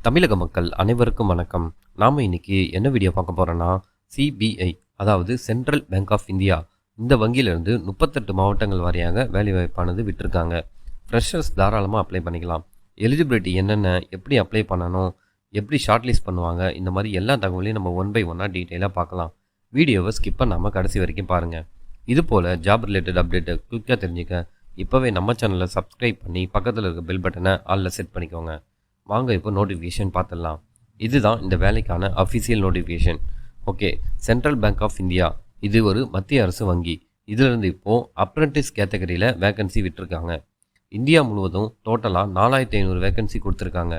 தமிழக மக்கள் அனைவருக்கும் வணக்கம். நாம் இன்னைக்கு என்ன வீடியோ பார்க்க போகிறோன்னா, சிபிஐ அதாவது சென்ட்ரல் பேங்க் ஆஃப் இந்தியா இந்த வங்கியிலிருந்து 38 மாவட்டங்கள் வாரியாக வேலைவாய்ப்பானது விட்டிருக்காங்க. ஃப்ரெஷர்ஸ் தாராளமாக அப்ளை பண்ணிக்கலாம். எலிஜிபிலிட்டி என்னென்ன, எப்படி அப்ளை பண்ணணும், எப்படி ஷார்ட் லிஸ்ட் பண்ணுவாங்க, இந்த மாதிரி எல்லா தகவலையும் நம்ம ஒன் பை ஒன்னாக டீட்டெயிலாக பார்க்கலாம். வீடியோவை ஸ்கிப் பண்ணாமல் கடைசி வரைக்கும் பாருங்கள். இது போல் ஜாப் ரிலேட்டட் அப்டேட்டை குயிக்காக தெரிஞ்சுக்க இப்போவே நம்ம சேனலை சப்ஸ்கிரைப் பண்ணி பக்கத்தில் இருக்க பெல் பட்டனை ஆலில் செட் பண்ணிக்கோங்க. வாங்க இப்போ நோட்டிஃபிகேஷன் பார்த்துடலாம். இதுதான் இந்த வேலைக்கான official notification. Okay, central bank of India இது ஒரு மத்திய அரசு வங்கி. இதிலிருந்து இப்போது அப்ரெண்டிஸ் கேட்டகரியில் வேக்கன்சி விட்டுருக்காங்க. இந்தியா முழுவதும் டோட்டலாக 4500 வேக்கன்சி கொடுத்துருக்காங்க.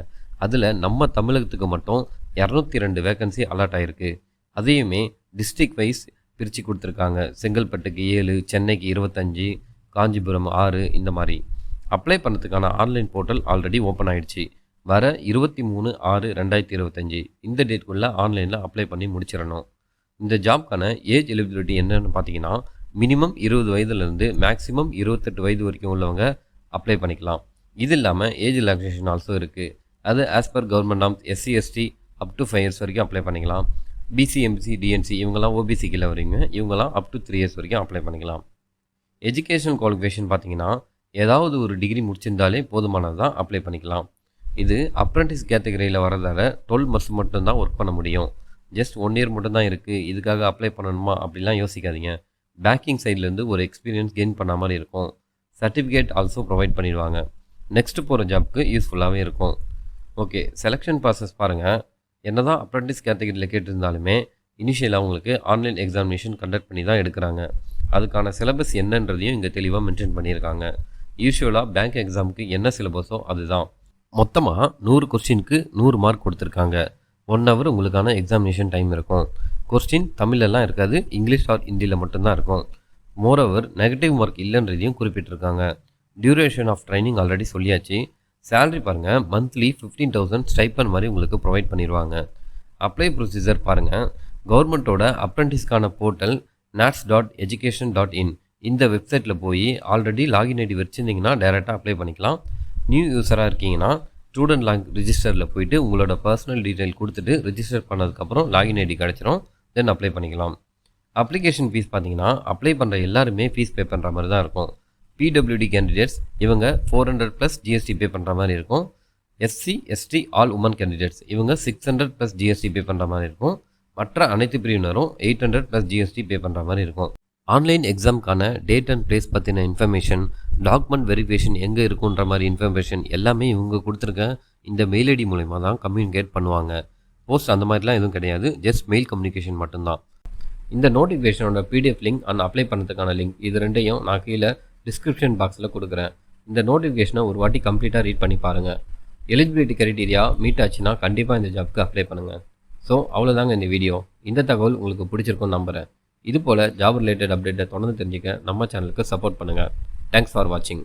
அதில் நம்ம தமிழகத்துக்கு மட்டும் 202 வேக்கன்சி அலாட் ஆகிருக்கு. அதையுமே டிஸ்ட்ரிக்ட் வைஸ் பிரித்து கொடுத்துருக்காங்க. செங்கல்பட்டுக்கு 7, சென்னைக்கு 25, காஞ்சிபுரம் 6, இந்த மாதிரி. அப்ளை பண்ணுறதுக்கான ஆன்லைன் போர்ட்டல் ஆல்ரெடி ஓப்பன் ஆகிடுச்சு. வர 23/6/2025 இந்த டேட்குள்ளே ஆன்லைனில் அப்ளை பண்ணி முடிச்சிடணும். இந்த ஜாப்க்கான ஏஜ் எலிஜிபிலிட்டி என்னென்னு பார்த்தீங்கன்னா, மினிமம் 20 வயதுலேருந்து மேக்ஸிமம் 28 வயது வரைக்கும் உள்ளவங்க அப்ளை பண்ணிக்கலாம். இது இல்லாமல் ஏஜ் ரிலாக்ஸேஷன் ஆல்சோ இருக்குது. அது as per government norms SC/ST up to 5 years வரைக்கும் அப்ளை பண்ணிக்கலாம். BC, MC, DNC இவங்கெல்லாம் OBC கீழே வரீங்க. இவங்கெல்லாம் அப் டு 3 இயர்ஸ் வரைக்கும் அப்ளை பண்ணிக்கலாம். எஜுகேஷன் குவாலிஃபிகேஷன் பார்த்தீங்கன்னா, ஏதாவது ஒரு டிகிரி முடிச்சிருந்தாலே போதுமானது தான் அப்ளை பண்ணிக்கலாம். இது அப்ரெண்டிஸ் கேட்டகரியில் வரதால 12 months மட்டும்தான் ஒர்க் பண்ண முடியும். ஜஸ்ட் 1 year மட்டும்தான் இருக்குது, இதுக்காக அப்ளை பண்ணணுமா அப்படிலாம் யோசிக்காதீங்க. பேங்கிங் சைட்லேருந்து ஒரு எக்ஸ்பீரியன்ஸ் கெயின் பண்ண மாதிரி இருக்கும். சர்டிஃபிகேட் ஆல்சோ ப்ரொவைட் பண்ணிடுவாங்க. நெக்ஸ்ட் போகிற ஜாப்க்கு யூஸ்ஃபுல்லாகவே இருக்கும். ஓகே, செலெக்ஷன் ப்ராசஸ் பாருங்கள். என்ன தான் அப்ரெண்டிஸ் கேட்டகரியில் கேட்டிருந்தாலுமே இனிஷியலாக உங்களுக்கு ஆன்லைன் எக்ஸாமினேஷன் கண்டக்ட் பண்ணி தான் எடுக்கிறாங்க. அதுக்கான சிலபஸ் என்னன்றதையும் இங்கே தெளிவாக மென்ஷன் பண்ணியிருக்காங்க. யூஸ்வலாக பேங்க் எக்ஸாமுக்கு என்ன சிலபஸோ அதுதான். மொத்தமாக 100 கொஸ்டினுக்கு 100 மார்க் கொடுத்துருக்காங்க. 1 hour உங்களுக்கான எக்ஸாமினேஷன் டைம் இருக்கும். கொஸ்டின் தமிழ்லாம் இருக்காது, இங்கிலீஷ் ஆர் ஹிந்தியில் மட்டும்தான் இருக்கும். மோரோவர் நெகட்டிவ் மார்க் இல்லைன்றதையும் குறிப்பிட்டிருக்காங்க. டியூரேஷன் ஆஃப் ட்ரைனிங் ஆல்ரெடி சொல்லியாச்சு. சேலரி பாருங்கள், மந்த்லி 15,000 ஸ்டைப்பன் மாதிரி உங்களுக்கு ப்ரொவைட் பண்ணிடுவாங்க. அப்ளை ப்ரொசீஜர் பாருங்கள். கவர்மெண்ட்டோட அப்ரெண்டிஸ்க்கான போர்ட்டல் nats.education.in இந்த வெப்சைட்டில் போய் ஆல்ரெடி லாகின் ஐடி வச்சுருந்தீங்கன்னா டைரெக்டாக அப்ளை பண்ணிக்கலாம். நியூ யூஸராக இருக்கீங்கன்னா ஸ்டூடெண்ட் லாக் ரிஜிஸ்டரில் போயிட்டு உங்களோட பர்சனல் டீட்டெயில் கொடுத்துட்டு ரிஜிஸ்டர் பண்ணதுக்கப்புறம் லாகின் ஐடி கிடச்சிரும். தென் அப்ளை பண்ணிக்கலாம். அப்ளிகேஷன் ஃபீஸ் பார்த்தீங்கன்னா, அப்ளை பண்ணுற எல்லாருமே ஃபீஸ் பே பண்ணுற மாதிரி தான் இருக்கும். PWD கேண்டிடேட்ஸ் இவங்க 400+ GST பே பண்ணுற மாதிரி இருக்கும். SC/ST ஆல் உமன் கேண்டிடேட்ஸ் இவங்க 600+ GST பே பண்ணுற மாதிரி இருக்கும். மற்ற அனைத்து பிரிவினரும் 800+ GST பே பண்ணுற மாதிரி இருக்கும். ஆன்லைன் எக்ஸாமுக்கான டேட் அண்ட் பிளேஸ் பற்றின இன்ஃபர்மேஷன், டாக்குமெண்ட் வெரிஃபிகேஷன் எங்கே இருக்குன்ற மாதிரி இன்ஃபர்மேஷன் எல்லாமே இவங்க கொடுத்துருக்க இந்த மெயில் ஐடி மூலமா தான் கம்யூனிகேட் பண்ணுவாங்க. போஸ்ட் அந்த மாதிரிலாம் எதுவும் கிடையாது, ஜஸ்ட் மெயில் கம்யூனிகேஷன் மட்டும்தான். இந்த நோட்டிஃபிகேஷனோட PDF லிங்க் அண்ட் அப்ளை பண்ணுறதுக்கான லிங்க் இது ரெண்டையும் நான் கீழே டிஸ்கிரிப்ஷன் பாக்ஸில் கொடுக்குறேன். இந்த நோட்டிஃபிகேஷனை ஒரு வாட்டி கம்ப்ளீட்டாக ரீட் பண்ணி பாருங்கள். எலிஜிபிலிட்டி கிரைட்டீரியா மீட் ஆச்சுன்னா கண்டிப்பாக இந்த ஜாப்க்கு அப்ளை பண்ணுங்கள். ஸோ அவ்வளோதாங்க இந்த வீடியோ. இந்த தகவல் உங்களுக்கு பிடிச்சிருக்கும்னு நம்புகிறேன். இது போல் ஜாப் ரிலேட்டட் அப்டேட்டை தொடர்ந்து தெரிஞ்சுக்க நம்ம சேனலுக்கு சப்போர்ட் பண்ணுங்கள். தேங்க்ஸ் ஃபார் வாட்சிங்.